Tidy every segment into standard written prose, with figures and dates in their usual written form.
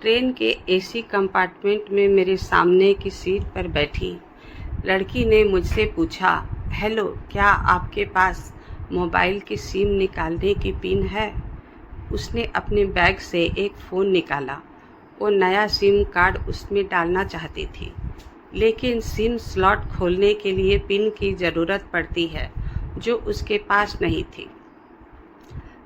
Train के AC compartment में मेरे सामने की सीट पर बैठी लड़की ने मुझसे पूछा, हेलो, क्या आपके पास मोबाइल की सिम निकालने की पिन है? उसने अपने बैग से एक फ़ोन निकाला। वो नया सिम कार्ड उसमें डालना चाहती थी, लेकिन सिम स्लॉट खोलने के लिए पिन की ज़रूरत पड़ती है, जो उसके पास नहीं थी।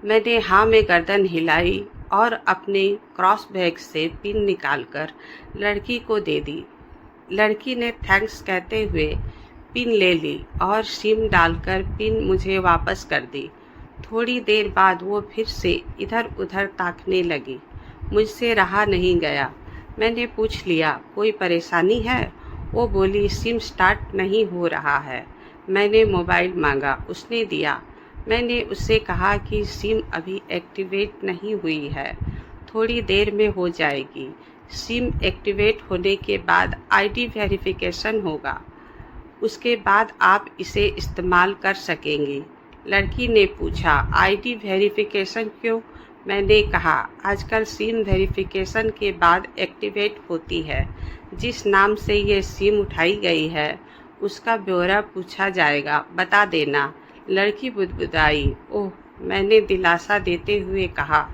मैंने हाँ में गर्दन हिलाई और अपने क्रॉस बैग से पिन निकालकर लड़की को दे दी। लड़की ने थैंक्स कहते हुए पिन ले ली और सिम डालकर पिन मुझे वापस कर दी। थोड़ी देर बाद वो फिर से इधर उधर ताकने लगी। मुझसे रहा नहीं गया। मैंने पूछ लिया, कोई परेशानी है? वो बोली, सिम स्टार्ट नहीं हो रहा है। मैंने मोबाइल मांगा, उसने दिया। मैंने उससे कहा कि सिम अभी एक्टिवेट नहीं हुई है, थोड़ी देर में हो जाएगी। सिम एक्टिवेट होने के बाद आईडी वेरिफिकेशन होगा, उसके बाद आप इसे इस्तेमाल कर सकेंगी। लड़की ने पूछा, आईडी वेरिफिकेशन क्यों? मैंने कहा, आजकल सिम वेरिफिकेशन के बाद एक्टिवेट होती है। जिस नाम से ये सिम उठाई गई है उसका ब्यौरा पूछा जाएगा, बता देना। लड़की बुदबुदाई। ओह, मैंने दिलासा देते हुए कहा,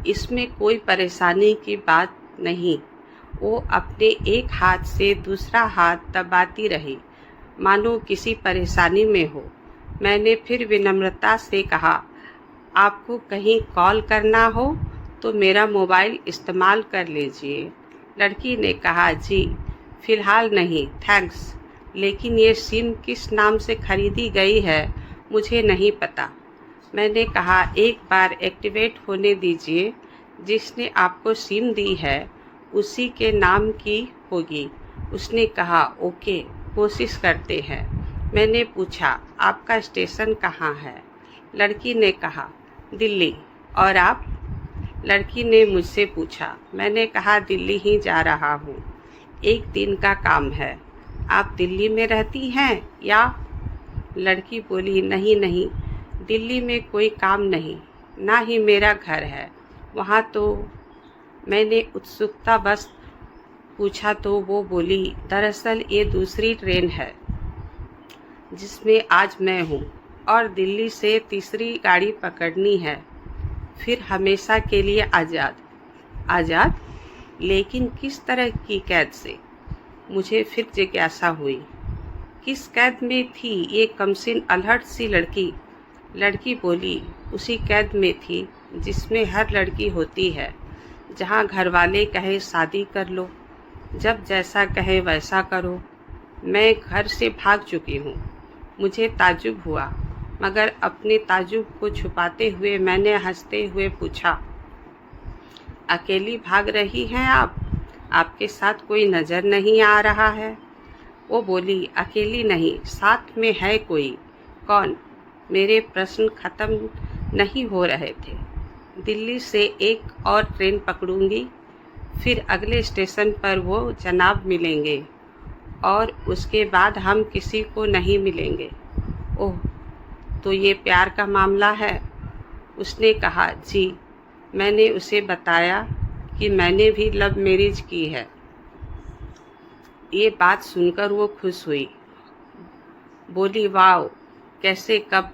इसमें कोई परेशानी की बात नहीं। वो अपने एक हाथ से दूसरा हाथ दबाती रही, मानो किसी परेशानी में हो। मैंने फिर विनम्रता से कहा, आपको कहीं कॉल करना हो तो मेरा मोबाइल इस्तेमाल कर लीजिए। लड़की ने कहा, जी फ़िलहाल नहीं, थैंक्स, लेकिन ये सिम किस नाम से खरीदी गई है मुझे नहीं पता। मैंने कहा, एक बार एक्टिवेट होने दीजिए। जिसने आपको सिम दी है उसी के नाम की होगी। उसने कहा, ओके, कोशिश करते हैं। मैंने पूछा, आपका स्टेशन कहाँ है? लड़की ने कहा, दिल्ली। और आप? लड़की ने मुझसे पूछा। मैंने कहा, दिल्ली ही जा रहा हूँ, एक दिन का काम है। आप दिल्ली में रहती हैं या? लड़की बोली, नहीं नहीं, दिल्ली में कोई काम नहीं, ना ही मेरा घर है वहाँ तो। मैंने उत्सुकता बस पूछा तो वो बोली, दरअसल ये दूसरी ट्रेन है जिसमें आज मैं हूँ और दिल्ली से तीसरी गाड़ी पकड़नी है, फिर हमेशा के लिए आज़ाद। आज़ाद? लेकिन किस तरह की कैद से? मुझे फिर जिज्ञासा हुई। किस कैद में थी ये कमसिन अल्हड़ सी लड़की? लड़की बोली, उसी कैद में थी जिसमें हर लड़की होती है, जहाँ घरवाले कहे शादी कर लो, जब जैसा कहे वैसा करो। मैं घर से भाग चुकी हूँ। मुझे ताज्जुब हुआ, मगर अपने ताज्जुब को छुपाते हुए मैंने हंसते हुए पूछा, अकेली भाग रही हैं आप? आपके साथ कोई नज़र नहीं आ रहा है? वो बोली, अकेली नहीं, साथ में है कोई। कौन? मेरे प्रश्न खत्म नहीं हो रहे थे। दिल्ली से एक और ट्रेन पकड़ूंगी, फिर अगले स्टेशन पर वो जनाब मिलेंगे और उसके बाद हम किसी को नहीं मिलेंगे। ओह, तो ये प्यार का मामला है? उसने कहा, जी। मैंने उसे बताया कि मैंने भी लव मैरिज की है। ये बात सुनकर वो खुश हुई, बोली, वाह, कैसे, कब?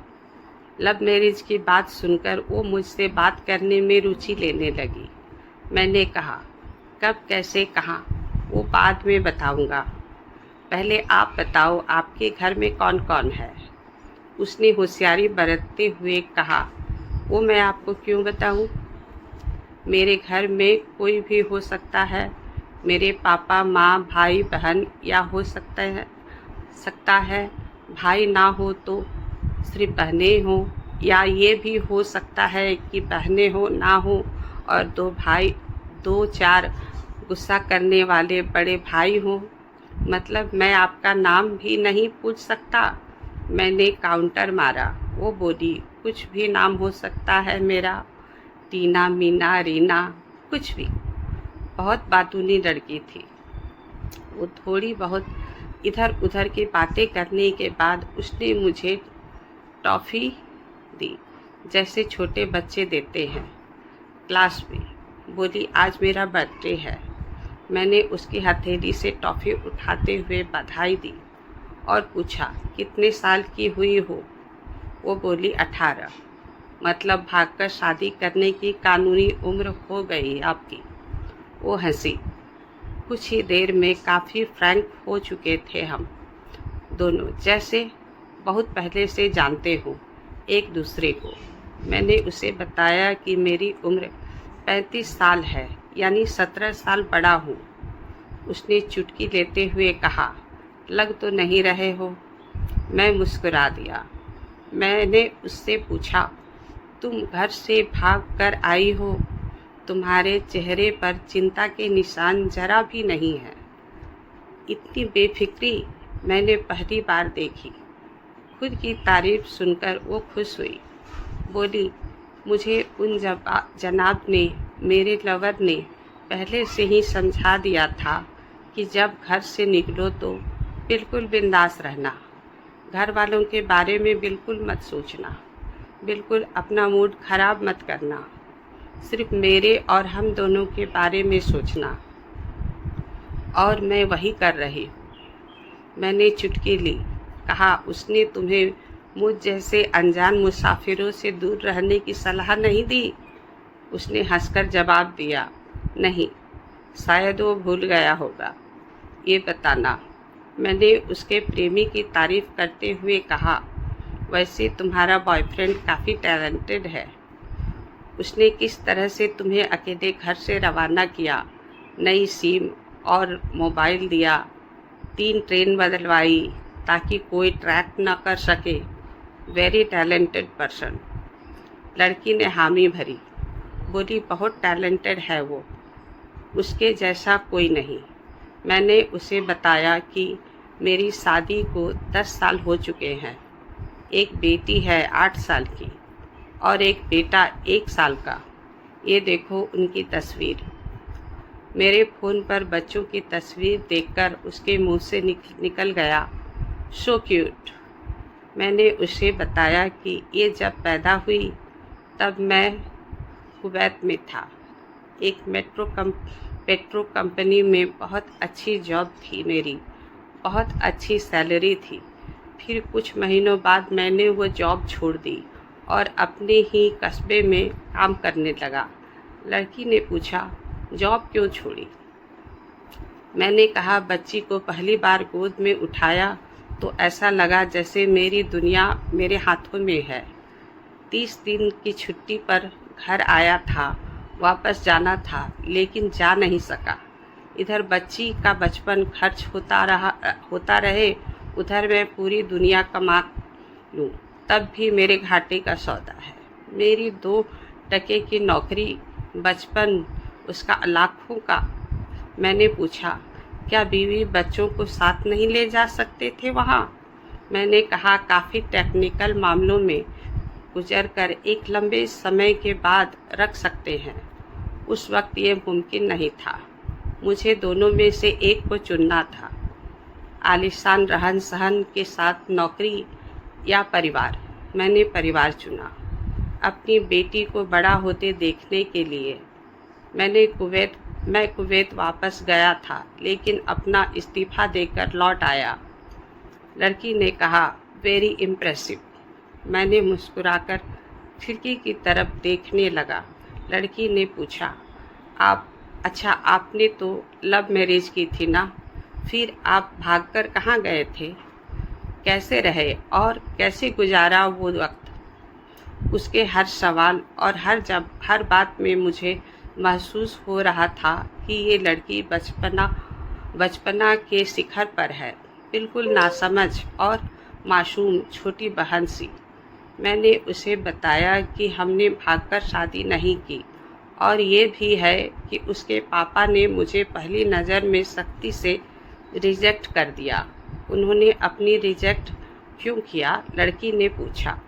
लव मैरिज की बात सुनकर वो मुझसे बात करने में रुचि लेने लगी। मैंने कहा, कब, कैसे, कहाँ, वो बाद में बताऊंगा। पहले आप बताओ, आपके घर में कौन कौन है? उसने होशियारी बरतते हुए कहा, वो मैं आपको क्यों बताऊं? मेरे घर में कोई भी हो सकता है, मेरे पापा, माँ, भाई, बहन, या हो सकता है भाई ना हो तो सिर्फ बहनें हों, या ये भी हो सकता है कि बहनें हो ना हो और दो भाई, दो चार गुस्सा करने वाले बड़े भाई हों। मतलब मैं आपका नाम भी नहीं पूछ सकता? मैंने काउंटर मारा। वो बोली, कुछ भी नाम हो सकता है मेरा, टीना, मीना, रीना, कुछ भी। बहुत बातूनी लड़की थी वो। थोड़ी बहुत इधर उधर की बातें करने के बाद उसने मुझे टॉफ़ी दी, जैसे छोटे बच्चे देते हैं क्लास में। बोली, आज मेरा बर्थडे है। मैंने उसकी हथेली से टॉफ़ी उठाते हुए बधाई दी और पूछा, कितने साल की हुई हो? वो बोली, 18। मतलब भागकर शादी करने की कानूनी उम्र हो गई आपकी? वो हंसी। कुछ ही देर में काफ़ी फ्रैंक हो चुके थे हम दोनों, जैसे बहुत पहले से जानते हो एक दूसरे को। मैंने उसे बताया कि मेरी उम्र 35 साल है, यानी 17 साल बड़ा हूँ। उसने चुटकी लेते हुए कहा, लग तो नहीं रहे हो। मैं मुस्कुरा दिया। मैंने उससे पूछा, तुम घर से भाग कर आई हो? तुम्हारे चेहरे पर चिंता के निशान जरा भी नहीं है। इतनी बेफिक्री मैंने पहली बार देखी। खुद की तारीफ सुनकर वो खुश हुई। बोली, मुझे उन जनाब ने, मेरे लवर ने पहले से ही समझा दिया था कि जब घर से निकलो तो बिल्कुल बिंदास रहना, घर वालों के बारे में बिल्कुल मत सोचना, बिल्कुल अपना मूड खराब मत करना, सिर्फ मेरे और हम दोनों के बारे में सोचना। और मैं वही कर रही हूँ। मैंने चुटकी ली। कहा, उसने तुम्हें मुझ जैसे अनजान मुसाफिरों से दूर रहने की सलाह नहीं दी? उसने हंसकर जवाब दिया, नहीं, शायद वो भूल गया होगा। ये बताना। मैंने उसके प्रेमी की तारीफ करते हुए कहा, वैसे तुम्हारा बॉयफ्रेंड काफ़ी टैलेंटेड है। उसने किस तरह से तुम्हें अकेले घर से रवाना किया, नई सिम और मोबाइल दिया, 3 ट्रेन बदलवाई ताकि कोई ट्रैक न कर सके। Very talented person. लड़की ने हामी भरी। बोली, बहुत टैलेंटेड है वो, उसके जैसा कोई नहीं। मैंने उसे बताया कि मेरी शादी को 10 साल हो चुके हैं। एक बेटी है 8 साल की और एक बेटा 1 साल का। ये देखो उनकी तस्वीर। मेरे फ़ोन पर बच्चों की तस्वीर देखकर उसके मुंह से निकल गया, सो क्यूट। मैंने उसे बताया कि ये जब पैदा हुई तब मैं कुवैत में था। एक पेट्रो कंपनी में बहुत अच्छी जॉब थी मेरी, बहुत अच्छी सैलरी थी। फिर कुछ महीनों बाद मैंने वो जॉब छोड़ दी और अपने ही कस्बे में काम करने लगा। लड़की ने पूछा, जॉब क्यों छोड़ी? मैंने कहा, बच्ची को पहली बार गोद में उठाया तो ऐसा लगा जैसे मेरी दुनिया मेरे हाथों में है। 30 दिन की छुट्टी पर घर आया था, वापस जाना था लेकिन जा नहीं सका। इधर बच्ची का बचपन खर्च होता रहे, उधर मैं पूरी दुनिया कमा लूँ, तब भी मेरे घाटे का सौदा है। मेरी 2 टके की नौकरी, बचपन उसका लाखों का। मैंने पूछा, क्या बीवी बच्चों को साथ नहीं ले जा सकते थे वहाँ? मैंने कहा, काफ़ी टेक्निकल मामलों में गुजर कर एक लंबे समय के बाद रख सकते हैं। उस वक्त ये मुमकिन नहीं था। मुझे दोनों में से एक को चुनना था, आलीशान रहन सहन के साथ नौकरी या परिवार। मैंने परिवार चुना, अपनी बेटी को बड़ा होते देखने के लिए। मैं कुवैत वापस गया था लेकिन अपना इस्तीफ़ा देकर लौट आया। लड़की ने कहा, वेरी इम्प्रेसिव। मैंने मुस्कुराकर खिड़की की तरफ देखने लगा। लड़की ने पूछा, अच्छा आपने तो लव मैरिज की थी ना? फिर आप भागकर कहाँ गए थे? कैसे रहे और कैसे गुजारा वो वक्त? उसके हर सवाल और हर बात में मुझे महसूस हो रहा था कि ये लड़की बचपना के शिखर पर है, बिल्कुल नासमझ और मासूम छोटी बहन सी। मैंने उसे बताया कि हमने भागकर शादी नहीं की और ये भी है कि उसके पापा ने मुझे पहली नज़र में सख्ती से रिजेक्ट कर दिया। उन्होंने अपनी रिजेक्ट क्यों किया? लड़की ने पूछा।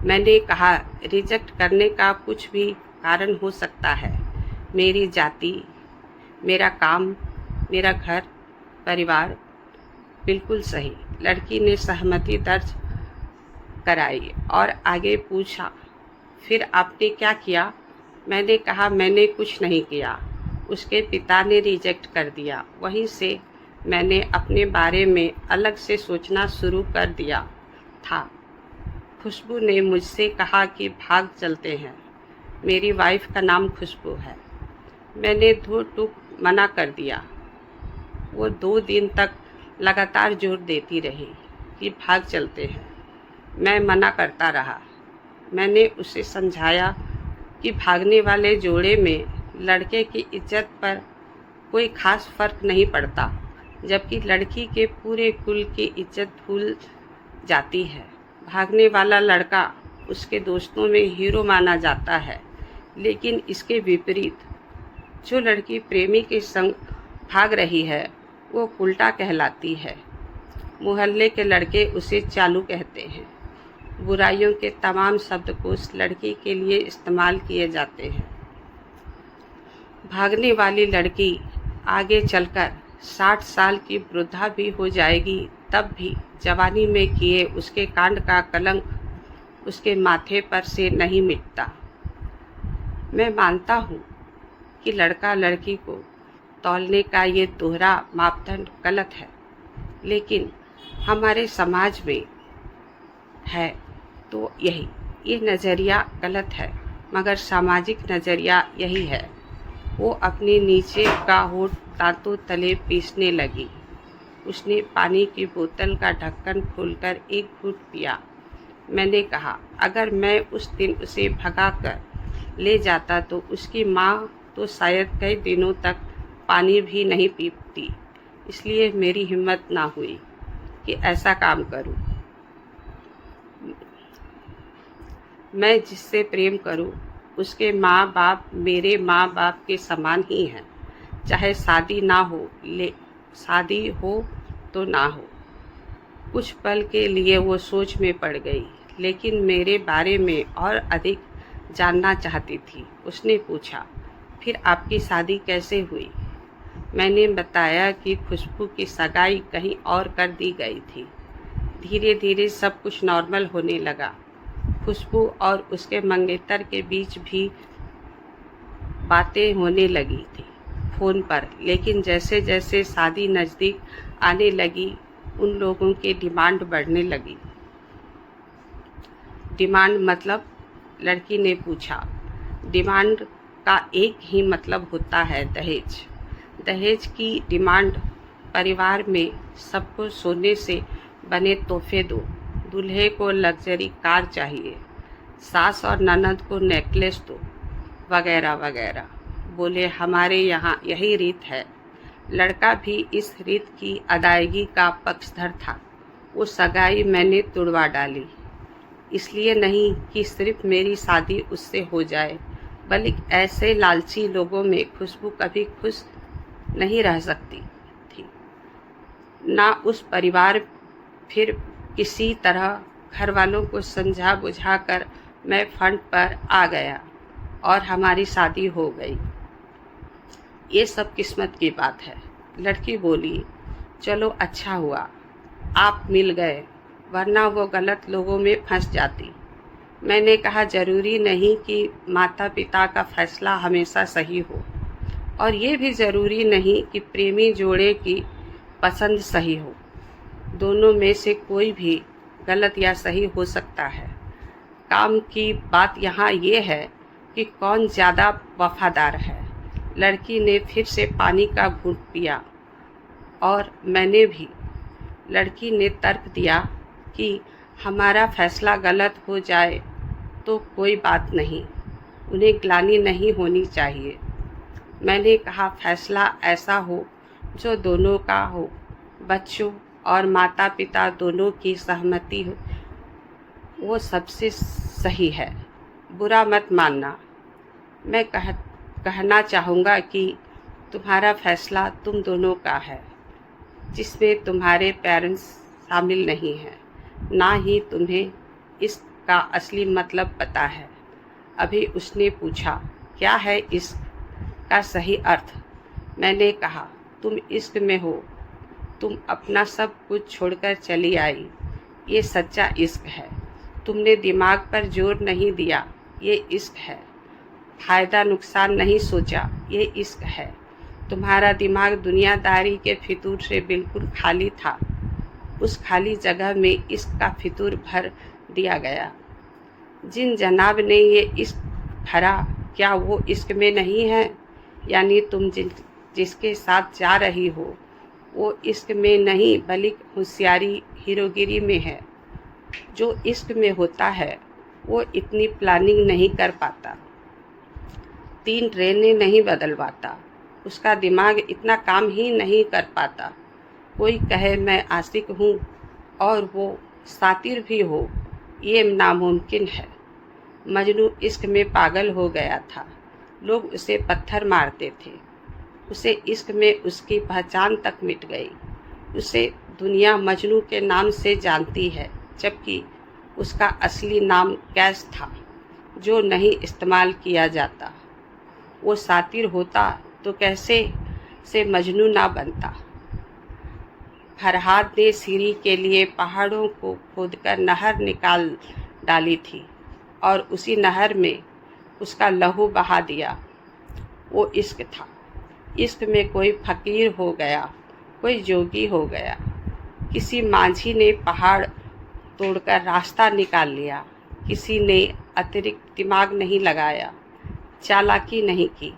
मैंने कहा, रिजेक्ट करने का कुछ भी कारण हो सकता है। मेरी जाति, मेरा काम, मेरा घर, परिवार। बिल्कुल सही। लड़की ने सहमति दर्ज कराई और आगे पूछा, फिर आपने क्या किया? मैंने कहा मैंने कुछ नहीं किया। उसके पिता ने रिजेक्ट कर दिया। वहीं से मैंने अपने बारे में अलग से सोचना शुरू कर दिया था। खुशबू ने मुझसे कहा कि भाग चलते हैं। मेरी वाइफ का नाम खुशबू है। मैंने धो टूक मना कर दिया। वो 2 दिन तक लगातार जोर देती रही कि भाग चलते हैं। मैं मना करता रहा। मैंने उसे समझाया कि भागने वाले जोड़े में लड़के की इज्जत पर कोई खास फर्क नहीं पड़ता, जबकि लड़की के पूरे कुल की इज्जत भूल जाती है। भागने वाला लड़का उसके दोस्तों में हीरो माना जाता है, लेकिन इसके विपरीत जो लड़की प्रेमी के संग भाग रही है वो उल्टा कहलाती है। मोहल्ले के लड़के उसे चालू कहते हैं। बुराइयों के तमाम शब्दकोश लड़की के लिए इस्तेमाल किए जाते हैं। भागने वाली लड़की आगे चलकर 60 साल की वृद्धा भी हो जाएगी, तब भी जवानी में किए उसके कांड का कलंक उसके माथे पर से नहीं मिटता। मैं मानता हूँ कि लड़का लड़की को तौलने का ये दोहरा मापदंड गलत है, लेकिन हमारे समाज में है तो ये नज़रिया गलत है, मगर सामाजिक नज़रिया यही है। वो अपने नीचे का होठ दांतों तले पीसने लगी। उसने पानी की बोतल का ढक्कन खोलकर एक घूंट पिया। मैंने कहा, अगर मैं उस दिन उसे भगाकर ले जाता तो उसकी माँ तो शायद कई दिनों तक पानी भी नहीं पीती। इसलिए मेरी हिम्मत ना हुई कि ऐसा काम करूं। मैं जिससे प्रेम करूं उसके माँ बाप मेरे माँ बाप के समान ही हैं, चाहे शादी हो तो ना हो। कुछ पल के लिए वो सोच में पड़ गई, लेकिन मेरे बारे में और अधिक जानना चाहती थी। उसने पूछा, फिर आपकी शादी कैसे हुई? मैंने बताया कि खुशबू की सगाई कहीं और कर दी गई थी। धीरे धीरे सब कुछ नॉर्मल होने लगा। खुशबू और उसके मंगेतर के बीच भी बातें होने लगी थी फ़ोन पर, लेकिन जैसे जैसे शादी नज़दीक आने लगी उन लोगों की डिमांड बढ़ने लगी। डिमांड मतलब? लड़की ने पूछा। डिमांड का एक ही मतलब होता है, दहेज। दहेज की डिमांड परिवार में सबको सोने से बने तोहफे दो, दूल्हे को लग्जरी कार चाहिए, सास और ननद को नेकलेस दो, वगैरह वगैरह। बोले, हमारे यहाँ यही रीत है। लड़का भी इस रीत की अदायगी का पक्षधर था। वो सगाई मैंने तुड़वा डाली, इसलिए नहीं कि सिर्फ मेरी शादी उससे हो जाए, बल्कि ऐसे लालची लोगों में खुशबू कभी खुश नहीं रह सकती थी। ना उस परिवार। फिर किसी तरह घर वालों को समझा बुझाकर मैं फंड पर आ गया और हमारी शादी हो गई। ये सब किस्मत की बात है। लड़की बोली, चलो अच्छा हुआ आप मिल गए, वरना वो गलत लोगों में फंस जाती। मैंने कहा, जरूरी नहीं कि माता पिता का फैसला हमेशा सही हो, और ये भी ज़रूरी नहीं कि प्रेमी जोड़े की पसंद सही हो। दोनों में से कोई भी गलत या सही हो सकता है। काम की बात यहाँ ये है कि कौन ज़्यादा वफादार है। लड़की ने फिर से पानी का घूंट पिया और मैंने भी। लड़की ने तर्क दिया कि हमारा फैसला गलत हो जाए तो कोई बात नहीं, उन्हें ग्लानि नहीं होनी चाहिए। मैंने कहा, फैसला ऐसा हो जो दोनों का हो, बच्चों और माता पिता दोनों की सहमति हो, वो सबसे सही है। बुरा मत मानना। मैं कहना चाहूँगा कि तुम्हारा फैसला तुम दोनों का है, जिसमें तुम्हारे पेरेंट्स शामिल नहीं हैं, ना ही तुम्हें इसका असली मतलब पता है। अभी उसने पूछा, क्या है इश्क का सही अर्थ? मैंने कहा, तुम इश्क में हो, तुम अपना सब कुछ छोड़कर चली आई, ये सच्चा इश्क है। तुमने दिमाग पर जोर नहीं दिया, ये इश्क है। फ़ायदा नुकसान नहीं सोचा, ये इश्क है। तुम्हारा दिमाग दुनियादारी के फितूर से बिल्कुल खाली था। उस खाली जगह में इश्क का फितूर भर दिया गया। जिन जनाब ने ये इश्क भरा, क्या वो इश्क में नहीं है? यानी तुम जिसके साथ जा रही हो वो इश्क में नहीं बल्कि होशियारी हीरोगिरी में है। जो इश्क में होता है वो इतनी प्लानिंग नहीं कर पाता, 3 ट्रेनें नहीं बदलवाता, उसका दिमाग इतना काम ही नहीं कर पाता। कोई कहे मैं आशिक हूँ और वो सातिर भी हो, ये नामुमकिन है। मजनू इश्क में पागल हो गया था। लोग उसे पत्थर मारते थे। उसे इश्क में उसकी पहचान तक मिट गई। उसे दुनिया मजनू के नाम से जानती है, जबकि उसका असली नाम गैस था, जो नहीं इस्तेमाल किया जाता। वो सातिर होता तो कैसे से मजनू ना बनता। फरहाद ने सीरी के लिए पहाड़ों को खोदकर नहर निकाल डाली थी और उसी नहर में उसका लहू बहा दिया। वो इश्क था। इश्क में कोई फकीर हो गया, कोई जोगी हो गया। किसी माझी ने पहाड़ तोड़कर रास्ता निकाल लिया। किसी ने अतिरिक्त दिमाग नहीं लगाया, चालाकी नहीं की।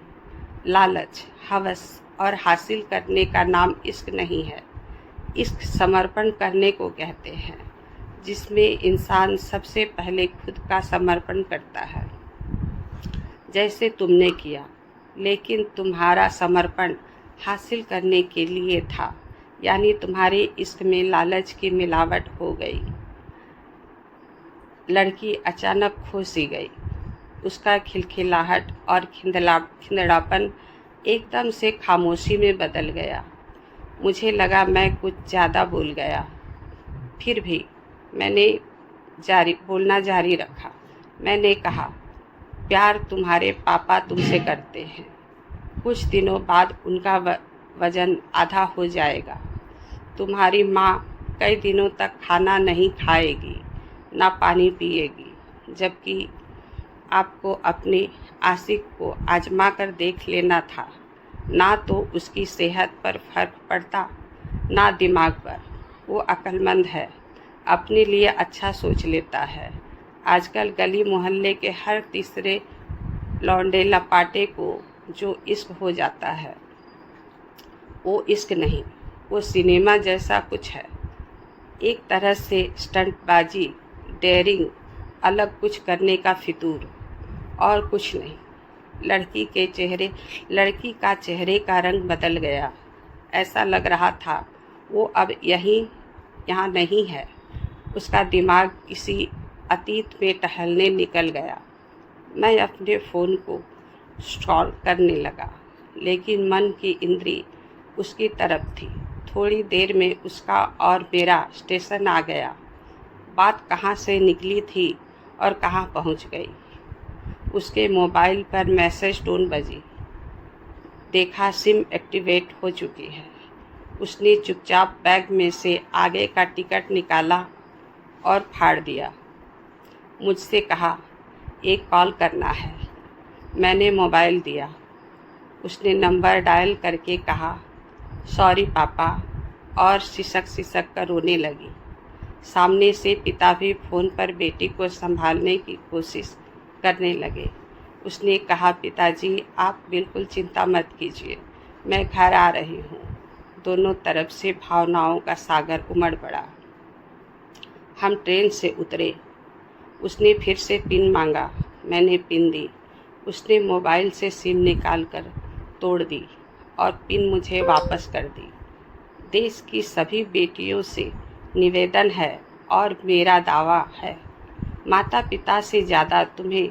लालच, हवस और हासिल करने का नाम इश्क नहीं है। इश्क समर्पण करने को कहते हैं, जिसमें इंसान सबसे पहले खुद का समर्पण करता है, जैसे तुमने किया। लेकिन तुम्हारा समर्पण हासिल करने के लिए था, यानी तुम्हारे इश्क में लालच की मिलावट हो गई। लड़की अचानक खो सी गई। उसका खिलखिलाहट और खिंदड़ापन एकदम से खामोशी में बदल गया। मुझे लगा मैं कुछ ज़्यादा बोल गया। फिर भी मैंने बोलना जारी रखा। मैंने कहा, प्यार तुम्हारे पापा तुमसे करते हैं। कुछ दिनों बाद उनका वज़न आधा हो जाएगा। तुम्हारी माँ कई दिनों तक खाना नहीं खाएगी, ना पानी पिएगी, जबकि आपको अपने आशिक को आजमा कर देख लेना था। ना तो उसकी सेहत पर फर्क पड़ता, ना दिमाग पर। वो अक्लमंद है, अपने लिए अच्छा सोच लेता है। आजकल गली मोहल्ले के हर तीसरे लौंडे लपाटे को जो इश्क हो जाता है, वो इश्क नहीं, वो सिनेमा जैसा कुछ है। एक तरह से स्टंटबाजी, डेयरिंग, अलग कुछ करने का फितूर, और कुछ नहीं। लड़की का चेहरे का रंग बदल गया। ऐसा लग रहा था वो अब यहाँ नहीं है। उसका दिमाग किसी अतीत में टहलने निकल गया। मैं अपने फ़ोन को स्क्रॉल करने लगा, लेकिन मन की इंद्री उसकी तरफ थी। थोड़ी देर में उसका और मेरा स्टेशन आ गया। बात कहाँ से निकली थी और कहाँ पहुँच गई। उसके मोबाइल पर मैसेज टोन बजी। देखा सिम एक्टिवेट हो चुकी है। उसने चुपचाप बैग में से आगे का टिकट निकाला और फाड़ दिया। मुझसे कहा, एक कॉल करना है। मैंने मोबाइल दिया। उसने नंबर डायल करके कहा, सॉरी पापा, और सिसक कर रोने लगी। सामने से पिता भी फ़ोन पर बेटी को संभालने की कोशिश करने लगे। उसने कहा, पिताजी आप बिल्कुल चिंता मत कीजिए, मैं घर आ रही हूँ। दोनों तरफ से भावनाओं का सागर उमड़ पड़ा। हम ट्रेन से उतरे। उसने फिर से पिन मांगा। मैंने पिन दी। उसने मोबाइल से सिम निकाल कर तोड़ दी और पिन मुझे वापस कर दी। देश की सभी बेटियों से निवेदन है और मेरा दावा है, माता पिता से ज़्यादा तुम्हें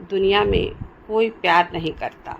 दुनिया में कोई प्यार नहीं करता।